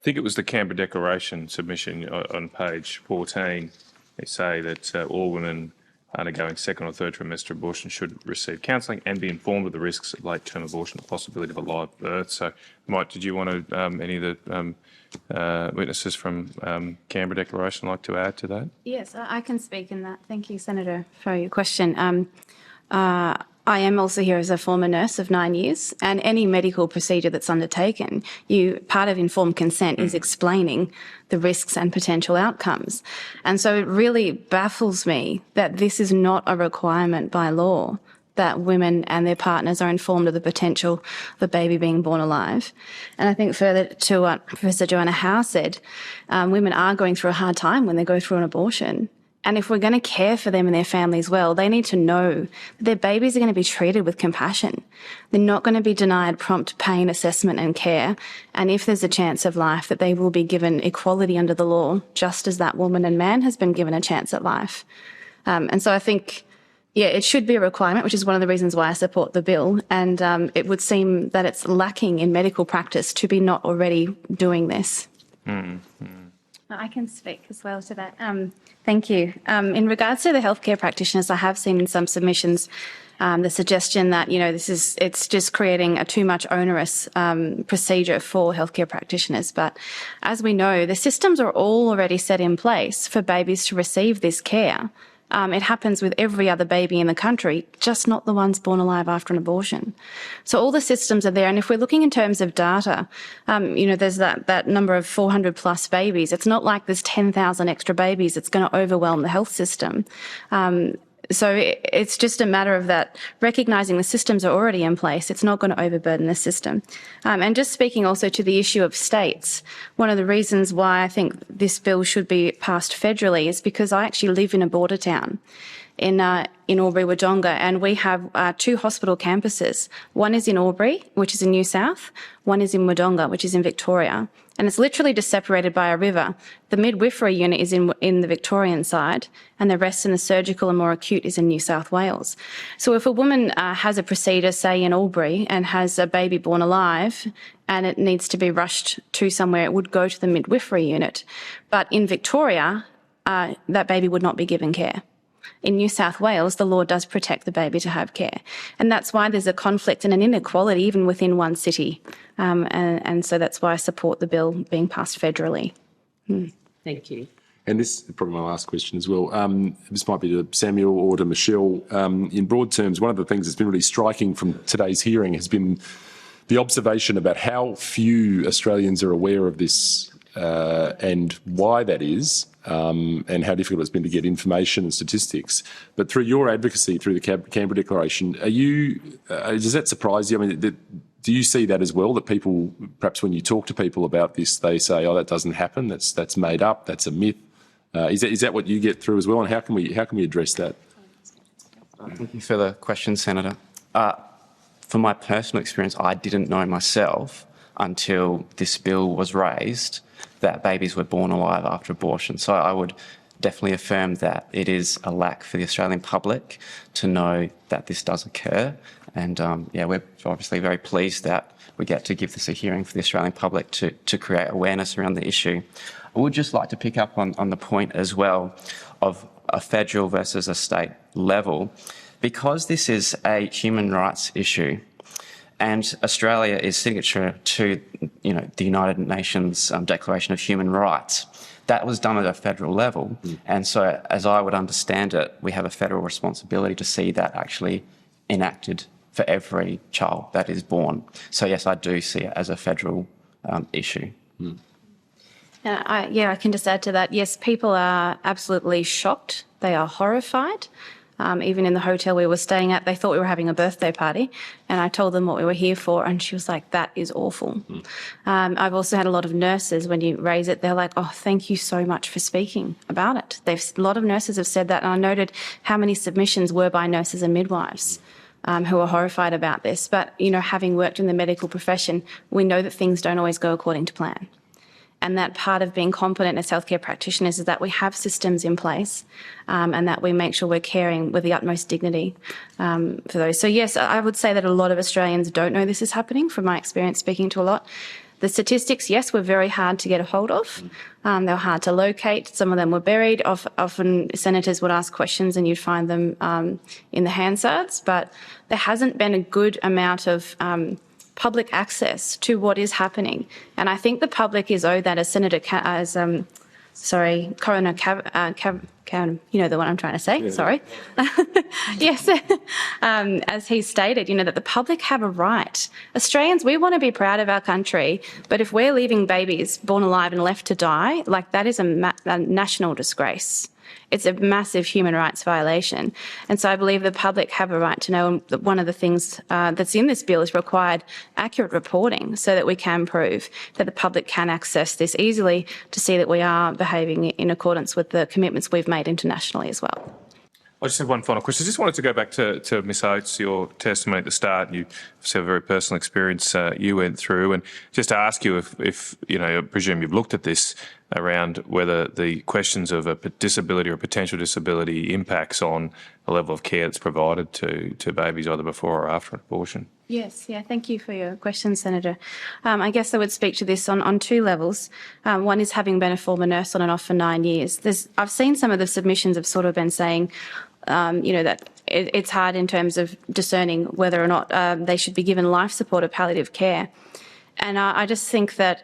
I think it was the Canberra Declaration submission on page 14. They say that all women undergoing second or third trimester abortion should receive counselling and be informed of the risks of late-term abortion, the possibility of a live birth. So, Mike, did you want to, any of the witnesses from Canberra Declaration like to add to that? Yes, I can speak in that. Thank you, Senator, for your question. I am also here as a former nurse of 9 years, and any medical procedure that's undertaken, part of informed consent is explaining the risks and potential outcomes. And so it really baffles me that this is not a requirement by law, that women and their partners are informed of the potential of a baby being born alive. And I think further to what Professor Joanna Howe said, women are going through a hard time when they go through an abortion. And if we're going to care for them and their families well, they need to know that their babies are going to be treated with compassion. They're not going to be denied prompt pain assessment and care. And if there's a chance of life, that they will be given equality under the law, just as that woman and man has been given a chance at life. And so I think, it should be a requirement, which is one of the reasons why I support the bill. And it would seem that it's lacking in medical practice to be not already doing this. I can speak as well to that. Thank you. In regards to the healthcare practitioners, I have seen in some submissions the suggestion that, it's just creating a too much onerous procedure for healthcare practitioners. But as we know, the systems are all already set in place for babies to receive this care. It happens with every other baby in the country, just not the ones born alive after an abortion. So all the systems are there. And if we're looking in terms of data, there's that number of 400 plus babies. It's not like there's 10,000 extra babies. It's going to overwhelm the health system. So it's just a matter of that, recognising the systems are already in place. It's not going to overburden the system. And just speaking also to the issue of states, one of the reasons why I think this bill should be passed federally is because I actually live in a border town in Albury-Wodonga, and we have 2 hospital campuses. One is in Albury, which is in New South. One is in Wodonga, which is in Victoria. And it's literally just separated by a river. The midwifery unit is in the Victorian side, and the rest in the surgical and more acute is in New South Wales. So if a woman has a procedure, say in Albury, and has a baby born alive, and it needs to be rushed to somewhere, it would go to the midwifery unit. But in Victoria, that baby would not be given care. In New South Wales, the law does protect the baby to have care. And that's why there's a conflict and an inequality even within one city. And so that's why I support the bill being passed federally. Thank you. And this is probably my last question as well. This might be to Samuel or to Michelle. In broad terms, one of the things that's been really striking from today's hearing has been the observation about how few Australians are aware of this and why that is. And how difficult it's been to get information and statistics. But through your advocacy, through the Canberra Declaration, does that surprise you? I mean, do you see that as well, that people, perhaps when you talk to people about this, they say, oh, that doesn't happen, that's made up, that's a myth? Is that what you get through as well, and how can we address that? Thank you for the question, Senator. From my personal experience, I didn't know myself until this bill was raised that babies were born alive after abortion. So I would definitely affirm that it is a lack for the Australian public to know that this does occur. And we're obviously very pleased that we get to give this a hearing for the Australian public to create awareness around the issue. I would just like to pick up on the point as well of a federal versus a state level. Because this is a human rights issue, and Australia is signature to, the United Nations Declaration of Human Rights. That was done at a federal level. And so, as I would understand it, we have a federal responsibility to see that actually enacted for every child that is born. So, yes, I do see it as a federal issue. I can just add to that. Yes, people are absolutely shocked. They are horrified. Even in the hotel we were staying at, they thought we were having a birthday party, and I told them what we were here for, and she was like, that is awful. I've also had a lot of nurses, when you raise it, they're like, oh, thank you so much for speaking about it. A lot of nurses have said that, and I noted how many submissions were by nurses and midwives who are horrified about this. But, having worked in the medical profession, we know that things don't always go according to plan. And that part of being competent as healthcare practitioners is that we have systems in place and that we make sure we're caring with the utmost dignity for those. So, yes, I would say that a lot of Australians don't know this is happening, from my experience speaking to a lot. The statistics, yes, were very hard to get a hold of. They were hard to locate. Some of them were buried. Often senators would ask questions and you'd find them in the Hansards, but there hasn't been a good amount of public access to what is happening. And I think the public is owed that, as Coroner you know the one I'm trying to say, sorry. Yes, as he stated, that the public have a right. Australians, we want to be proud of our country, but if we're leaving babies born alive and left to die, like that is a national disgrace. It's a massive human rights violation. And so I believe the public have a right to know that one of the things that's in this bill is required accurate reporting so that we can prove that the public can access this easily to see that we are behaving in accordance with the commitments we've made internationally as well. I just have one final question. I just wanted to go back to Ms Oates, your testimony at the start. You have a very personal experience you went through, and just ask you if I presume you've looked at this around whether the questions of a disability or potential disability impacts on the level of care that's provided to babies either before or after an abortion. Yes, thank you for your question, Senator. I guess I would speak to this on two levels. One is having been a former nurse on and off for 9 years. I've seen some of the submissions have sort of been saying, that it's hard in terms of discerning whether or not they should be given life support or palliative care. And I just think that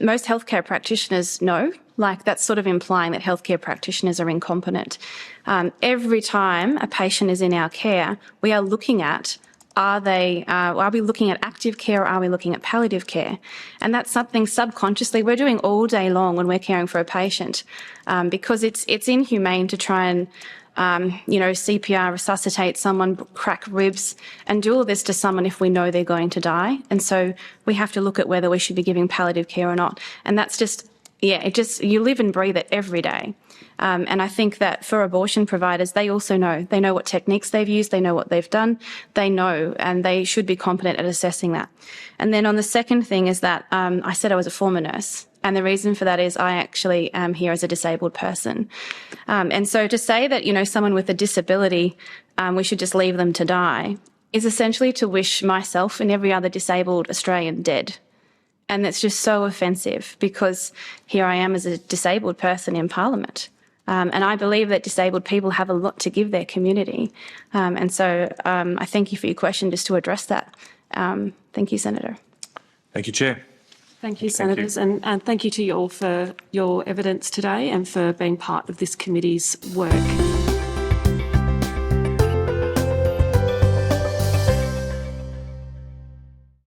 most healthcare practitioners know, like that's sort of implying that healthcare practitioners are incompetent. Every time a patient is in our care, we are looking at are we looking at active care or are we looking at palliative care? And that's something subconsciously we're doing all day long when we're caring for a patient, because it's inhumane to try and CPR, resuscitate someone, crack ribs, and do all this to someone if we know they're going to die. And so we have to look at whether we should be giving palliative care or not. And that's just, you live and breathe it every day. And I think that for abortion providers, they also know. They know what techniques they've used, they know what they've done, they know, and they should be competent at assessing that. And then on the second thing is that I said I was a former nurse. And the reason for that is I actually am here as a disabled person. And so to say that, someone with a disability, we should just leave them to die is essentially to wish myself and every other disabled Australian dead. And that's just so offensive because here I am as a disabled person in Parliament. And I believe that disabled people have a lot to give their community. And so I thank you for your question just to address that. Thank you, Senator. Thank you, Chair. Thank you, Senators, and thank you to you all for your evidence today and for being part of this committee's work.